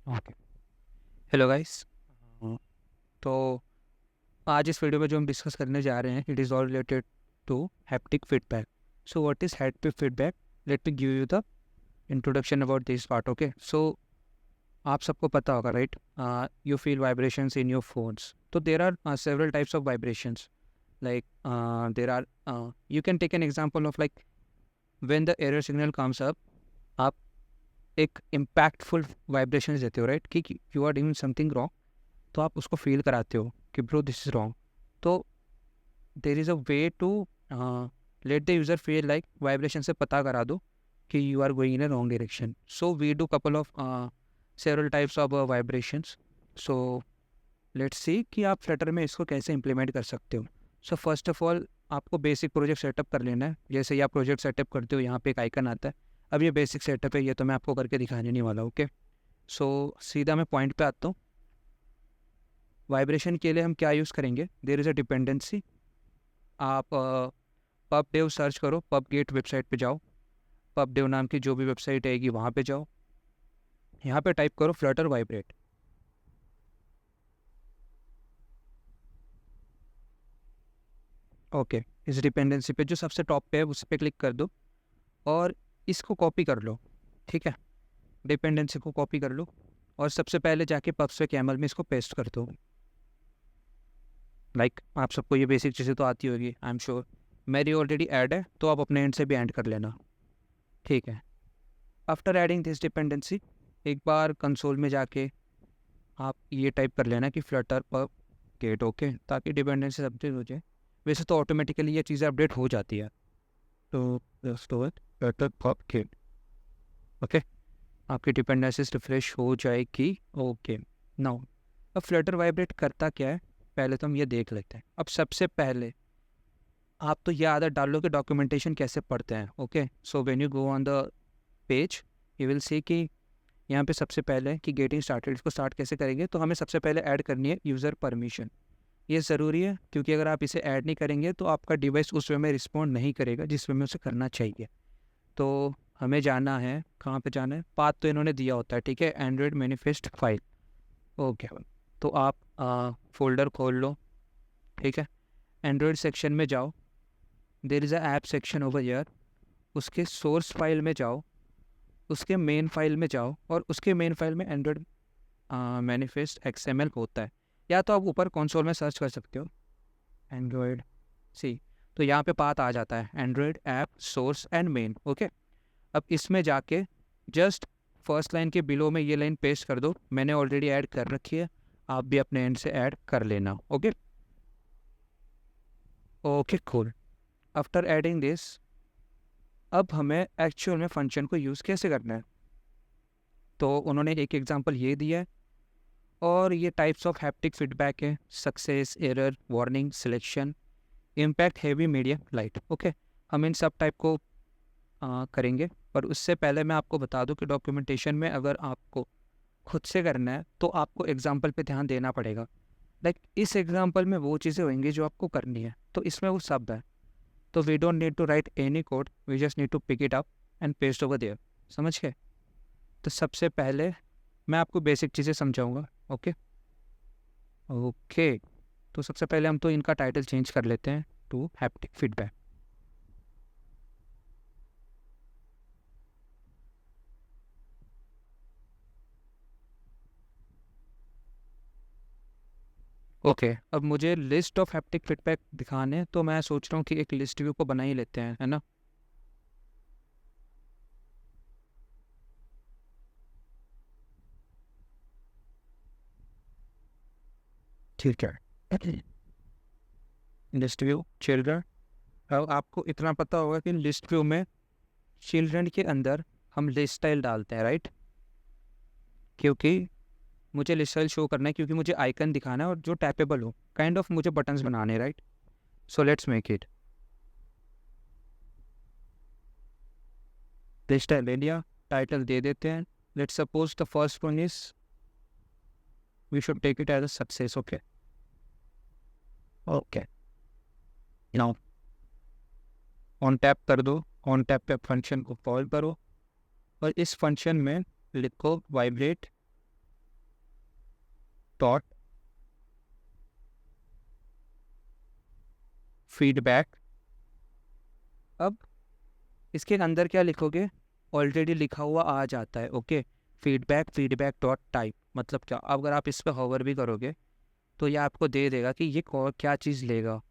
Okay. Hello guys. तो आज इस वीडियो में जो हम डिस्कस करने जा रहे हैं, it is all related to haptic feedback. So what is haptic feedback? Let me give you the introduction about this part. Okay, so आप सबको पता होगा, right? You feel vibrations in your phones. तो there are several types of vibrations, like there are you can take an example of like when the error signal comes up, आप एक impactful vibration देते हो, right? कि you are doing something wrong, तो आप उसको feel कराते हो कि ब्रो दिस इज़ रॉन्ग। तो there is a way to let the user feel like vibration से पता करा दो कि you are going in a wrong direction. So we do couple of several types of vibrations. So let's see कि आप Flutter में इसको कैसे इम्प्लीमेंट कर सकते हो। सो फर्स्ट ऑफ ऑल आपको बेसिक प्रोजेक्ट सेटअप कर लेना है। जैसे ही आप प्रोजेक्ट सेटअप करते हो, यहाँ पे एक आइकन आता है। अब ये बेसिक सेटअप है, ये तो मैं आपको करके दिखाने नहीं वाला। ओके, सो सीधा मैं पॉइंट पे आता हूँ। वाइब्रेशन के लिए हम क्या यूज़ करेंगे? There is a dependency. आप पब डेव सर्च करो, पब गेट वेबसाइट पे जाओ, पब डेव नाम की जो भी वेबसाइट आएगी वहाँ पे जाओ, यहाँ पे टाइप करो फ्लटर वाइब्रेट। ओके, इस डिपेंडेंसी पे जो सबसे टॉप पे है उस पर क्लिक कर दो और इसको कॉपी कर लो। ठीक है, डिपेंडेंसी को कॉपी कर लो और सबसे पहले जाके पब्स पे कैमल में इसको पेस्ट कर दो। लाइक आप सबको ये बेसिक चीज़ें तो आती होगी, आई एम श्योर। मेरी ऑलरेडी ऐड है, तो आप अपने एंड से भी ऐड कर लेना। ठीक है, आफ्टर एडिंग दिस डिपेंडेंसी, एक बार कंसोल में जाके आप ये टाइप कर लेना कि फ्लटर पर गेट। ओके, ताकि डिपेंडेंसी अपडेट हो जाए। वैसे तो ऑटोमेटिकली ये चीज़ें अपडेट हो जाती है। तो फ्लटर पर गेट। ओके, आपकी डिपेंडेंसीज रिफ्रेश हो जाएगी। ओके, नाउ अब फ्लटर वाइब्रेट करता क्या है, पहले तो हम ये देख लेते हैं। अब सबसे पहले आप तो ये आदत डाल लो कि डॉक्यूमेंटेशन कैसे पढ़ते हैं। Okay, so when you go on the page, you will see कि यहाँ पे सबसे पहले कि गेटिंग स्टार्टेड, इसको स्टार्ट कैसे करेंगे। तो हमें सबसे पहले ऐड करनी है यूज़र परमिशन। ये ज़रूरी है क्योंकि अगर आप इसे ऐड नहीं करेंगे तो आपका डिवाइस उस वे में रिस्पॉन्ड नहीं करेगा जिस वे में उसे करना चाहिए। तो हमें जाना है, कहाँ पे जाना है? पाथ तो इन्होंने दिया होता है, ठीक है, एंड्रॉयड मैनिफेस्ट फाइल। ओके, तो आप फोल्डर खोल लो। ठीक है, एंड्रॉयड सेक्शन में जाओ, देर is a app section over here. उसके सोर्स फाइल में जाओ, उसके मेन फाइल में जाओ और उसके मेन फाइल में एंड्रॉयड मैनिफेस्ट XML होता है। या तो आप ऊपर कंसोल में सर्च कर सकते हो एंड्रॉयड सी, तो यहाँ पे पाथ आ जाता है Android app source and main. Okay, अब इसमें जाके जस्ट फर्स्ट लाइन के बिलो में ये लाइन पेस्ट कर दो। मैंने ऑलरेडी ऐड कर रखी है, आप भी अपने एंड से ऐड कर लेना। Okay okay cool. After adding this, अब हमें एक्चुअल में फंक्शन को यूज़ कैसे करना है। तो उन्होंने एक एग्जांपल ये दिया है और ये टाइप्स ऑफ हैप्टिक फीडबैक है: success, error, warning, selection, impact, heavy, medium, light. Okay, हम इन सब टाइप को करेंगे। पर उससे पहले मैं आपको बता दूं कि डॉक्यूमेंटेशन में अगर आपको खुद से करना है तो आपको एग्जाम्पल पे ध्यान देना पड़ेगा। लाइक इस एग्जाम्पल में वो चीज़ें होंगी जो आपको करनी है, तो इसमें वो शब्द है। तो we don't need to write any code, we just need to pick it up and paste over there. समझ गए? तो सबसे पहले मैं आपको बेसिक चीज़ें समझाऊंगा। ओके ओके, तो सबसे पहले हम तो इनका टाइटल चेंज कर लेते हैं टू हैप्टिक फीडबैक। ओके, अब मुझे लिस्ट ऑफ हैप्टिक फीडबैक दिखाने हैं, तो मैं सोच रहा हूँ कि एक लिस्ट व्यू को बना ही लेते हैं, है ना? ठीक है, लिस्ट व्यू चिल्ड्रन। अब आपको इतना पता होगा कि लिस्ट व्यू में चिल्ड्रन के अंदर हम लिस्ट स्टाइल डालते हैं, राइट? क्योंकि मुझे लिस्ट स्टाइल शो करना है, क्योंकि मुझे आइकन दिखाना है और जो टैपेबल हो, काइंड ऑफ मुझे बटन्स बनाने, right? So let's make it list style ले लिया, टाइटल दे देते हैं। Let's suppose the first one is, we should take it as a success. Okay okay, now on tap कर दो, ऑन टैप पे फंक्शन को कॉल करो और इस फंक्शन में लिखो वाइब्रेट डॉट फीडबैक। अब इसके अंदर क्या लिखोगे, ऑलरेडी लिखा हुआ आ जाता है। ओके, फीडबैक डॉट टाइप मतलब क्या, अगर आप इस पर होवर भी करोगे तो ये आपको दे देगा कि ये क्या चीज़ लेगा।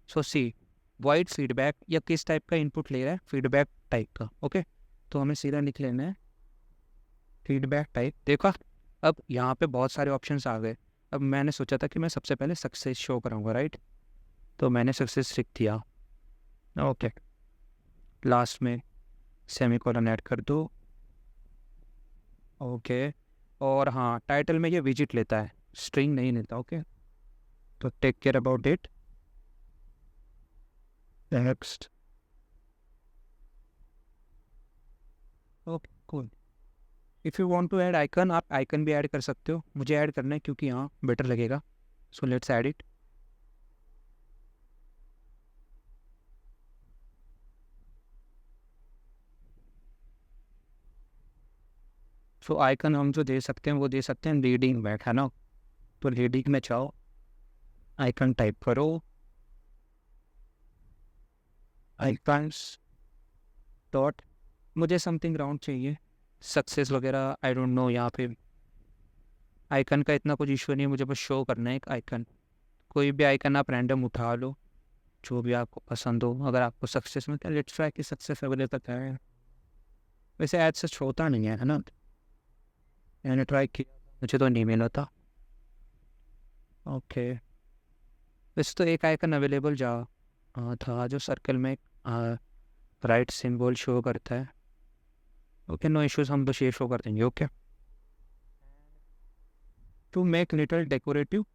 सो सी वाइड फीडबैक या किस टाइप का इनपुट ले रहा है, फीडबैक टाइप का। ओके, तो हमें सीधा लिख लेना है फीडबैक टाइप। देखा, अब यहाँ पे बहुत सारे ऑप्शंस आ गए। अब मैंने सोचा था कि मैं सबसे पहले सक्सेस शो कराऊंगा, राइट, तो मैंने सक्सेस लिख दिया। ओके, लास्ट में सेमीकोलन ऐड कर दो। ओके, और हाँ, टाइटल में ये विजिट लेता है, स्ट्रिंग नहीं लेता। ओके, तो take care about it. Next. Okay cool. If you want to add icon, आप आइकन भी ऐड कर सकते हो। मुझे ऐड करना है क्योंकि यहाँ बेटर लगेगा। So let's add it. So icon हम जो दे सकते हैं वो दे सकते हैं रीडिंग बैक, है ना। तो रीडिंग में चाहो आइकन टाइप करो, आइकन्स डॉट, मुझे समथिंग राउंड चाहिए, सक्सेस वगैरह आई डोंट नो। यहाँ पे आइकन का इतना कुछ इशू नहीं है, मुझे बस शो करना है एक आइकन। कोई भी आइकन आप रैंडम उठा लो, जो भी आपको पसंद हो। अगर आपको सक्सेस में क्या, लेट्स ट्राई कि सक्सेस अवेलेबल है। वैसे ऐड सच होता नहीं है ना, मैंने ट्राई किया, मुझे तो नहीं मिला था। ओके, वैसे तो एक आइकन अवेलेबल था जो सर्कल में राइट सिंबल शो करता है। ओके, नो इश्यूज, हम बस ये शो कर देंगे। Okay, to make little decorative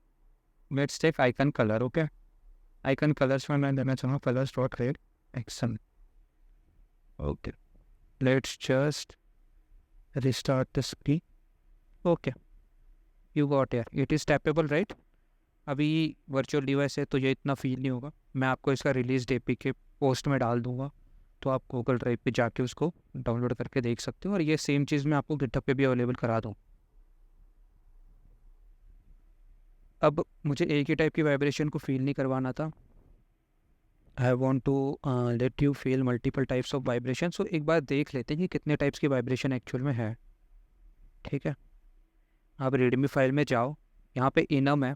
let's take icon colour. Okay, icon colours में मैं देना चाहूँगा colours dot red action. Okay, let's just restart the screen. Okay, you got यार, इट इज़ टैपेबल राइट। अभी वर्चुअल डिवाइस है तो ये इतना फील नहीं होगा। मैं आपको इसका रिलीज डे के पोस्ट में डाल दूंगा, तो आप गूगल ड्राइव पे जाके उसको डाउनलोड करके देख सकते हो। और ये सेम चीज़ मैं आपको गिटहब पे भी अवेलेबल करा दूँ। अब मुझे एक ही टाइप की वाइब्रेशन को फील नहीं करवाना था। I want to let you feel multiple types of vibration. So एक बार देख लेते हैं कि कितने टाइप्स की वाइब्रेशन एक्चुअल में है। ठीक है, आप रीडमी फाइल में जाओ, यहाँ पे इनम है।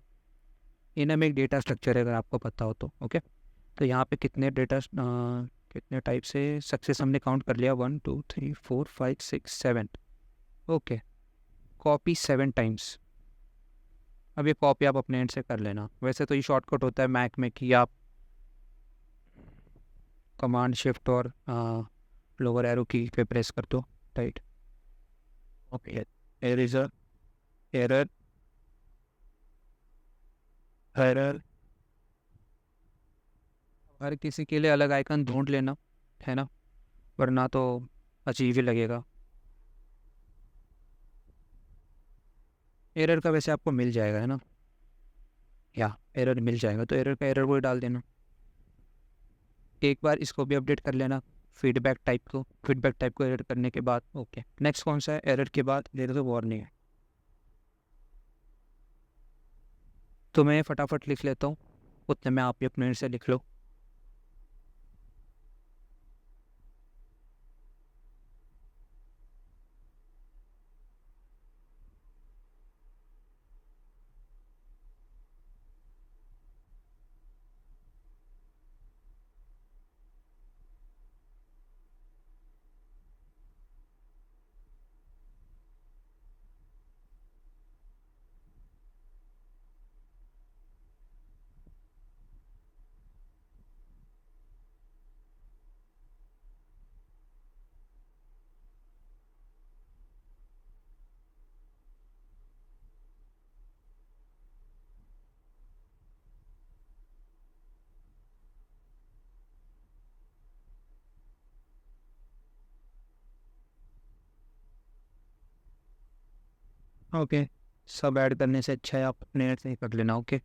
इनम एक डेटा स्ट्रक्चर है, अगर आपको पता हो तो। ओके, तो यहाँ पे कितने टाइप से सक्सेस हमने काउंट कर लिया, 1 2 3 4 5 6 7। Okay, copy 7 times. अब ये कॉपी आप अपने एंड से कर लेना। वैसे तो ये शॉर्टकट होता है मैक में कि आप कमांड शिफ्ट और लोअर एरो की पे प्रेस कर दो, right. Okay, error error error, हर किसी के लिए अलग आइकन ढूंढ लेना, है ना, वरना तो अजीब ही लगेगा। एरर का वैसे आपको मिल जाएगा, है ना, या एरर मिल जाएगा, तो एरर का एरर वो डाल देना। एक बार इसको भी अपडेट कर लेना, फीडबैक टाइप को एरर करने के बाद। ओके, नेक्स्ट कौन सा है, एरर के बाद दे दो वार्निंग है। तो मैं फटाफट लिख लेता हूँ, उतने में आप भी अपने से लिख लो। ओके, सब ऐड करने से अच्छा है आप अपने से ही कर लेना। ओके,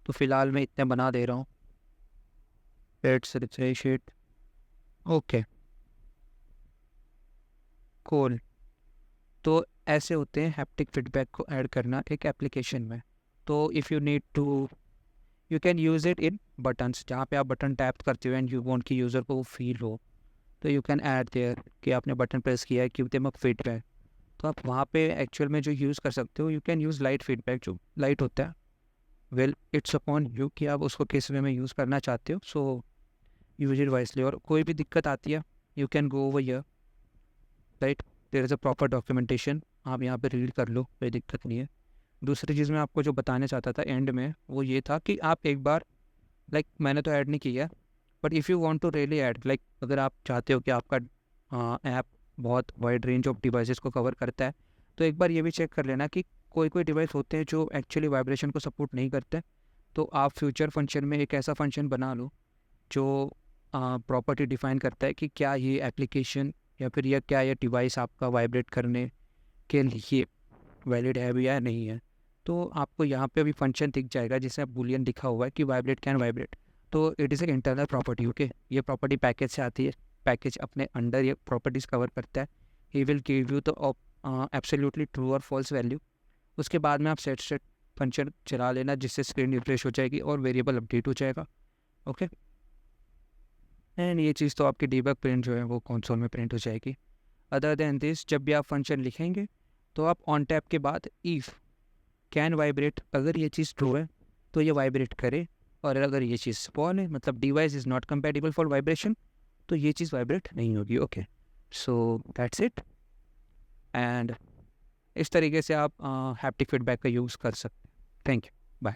तो फिलहाल मैं इतने बना दे रहा हूँ। Let's refresh it. Okay cool. तो ऐसे होते हैं हैप्टिक फीडबैक को ऐड करना एक एप्लीकेशन में। तो if you need to you can use it in buttons, जहाँ पे आप बटन टैप करते हो एंड यू वांट कि यूज़र को वो फील हो, तो यू कैन ऐड देयर कि आपने बटन प्रेस किया है, गिव देम अ फीडबैक। तो आप वहाँ पे एक्चुअल में जो यूज़ कर सकते हो, you can use light feedback, जो लाइट होता है। वेल इट्स अपॉन यू कि आप उसको किस वे में यूज़ करना चाहते हो। So use it wisely. और कोई भी दिक्कत आती है, you can go over here, right, there is a proper documentation, आप यहाँ पे रीड कर लो, कोई दिक्कत नहीं है। दूसरी चीज़ मैं आपको जो बताना चाहता था एंड में, वो ये था कि आप एक बार मैंने तो ऐड नहीं किया, but if you want to really add, अगर आप चाहते हो कि आपका ऐप बहुत वाइड रेंज ऑफ डिवाइसेस को कवर करता है, तो एक बार ये भी चेक कर लेना कि कोई कोई डिवाइस होते हैं जो एक्चुअली वाइब्रेशन को सपोर्ट नहीं करते। तो आप फ्यूचर फंक्शन में एक ऐसा फंक्शन बना लो जो प्रॉपर्टी डिफाइन करता है कि क्या ये एप्लीकेशन या फिर यह क्या ये डिवाइस आपका वाइब्रेट करने के लिए वैलिड है भी या नहीं है। तो आपको यहाँ पे अभी फंक्शन दिख जाएगा जिसमें बूलियन लिखा हुआ है कि वाइब्रेट कैन वाइब्रेट। तो it is a internal property, okay. ये प्रॉपर्टी पैकेज से आती है, पैकेज अपने अंडर ये प्रॉपर्टीज़ कवर करता है। He will give you the absolutely true और फॉल्स वैल्यू। उसके बाद में आप सेट फंक्शन चला लेना, जिससे स्क्रीन रिफ्रेश हो जाएगी और वेरिएबल अपडेट हो जाएगा, ओके। एंड ये चीज़ तो आपकी डीबग प्रिंट जो है वो कंसोल में प्रिंट हो जाएगी। अदर देन दिस, जब भी आप फंक्शन लिखेंगे तो आप ऑन टैप के बाद इफ़ कैन वाइब्रेट, अगर ये चीज़ ट्रू है तो ये वाइब्रेट करे, और अगर ये चीज़ फॉल है, मतलब device is not compatible for vibration, तो ये चीज़ वाइब्रेट नहीं होगी, okay. So that's it. And इस तरीके से आप हैप्टिक फीडबैक का यूज़ कर सकते हैं। Thank you, bye.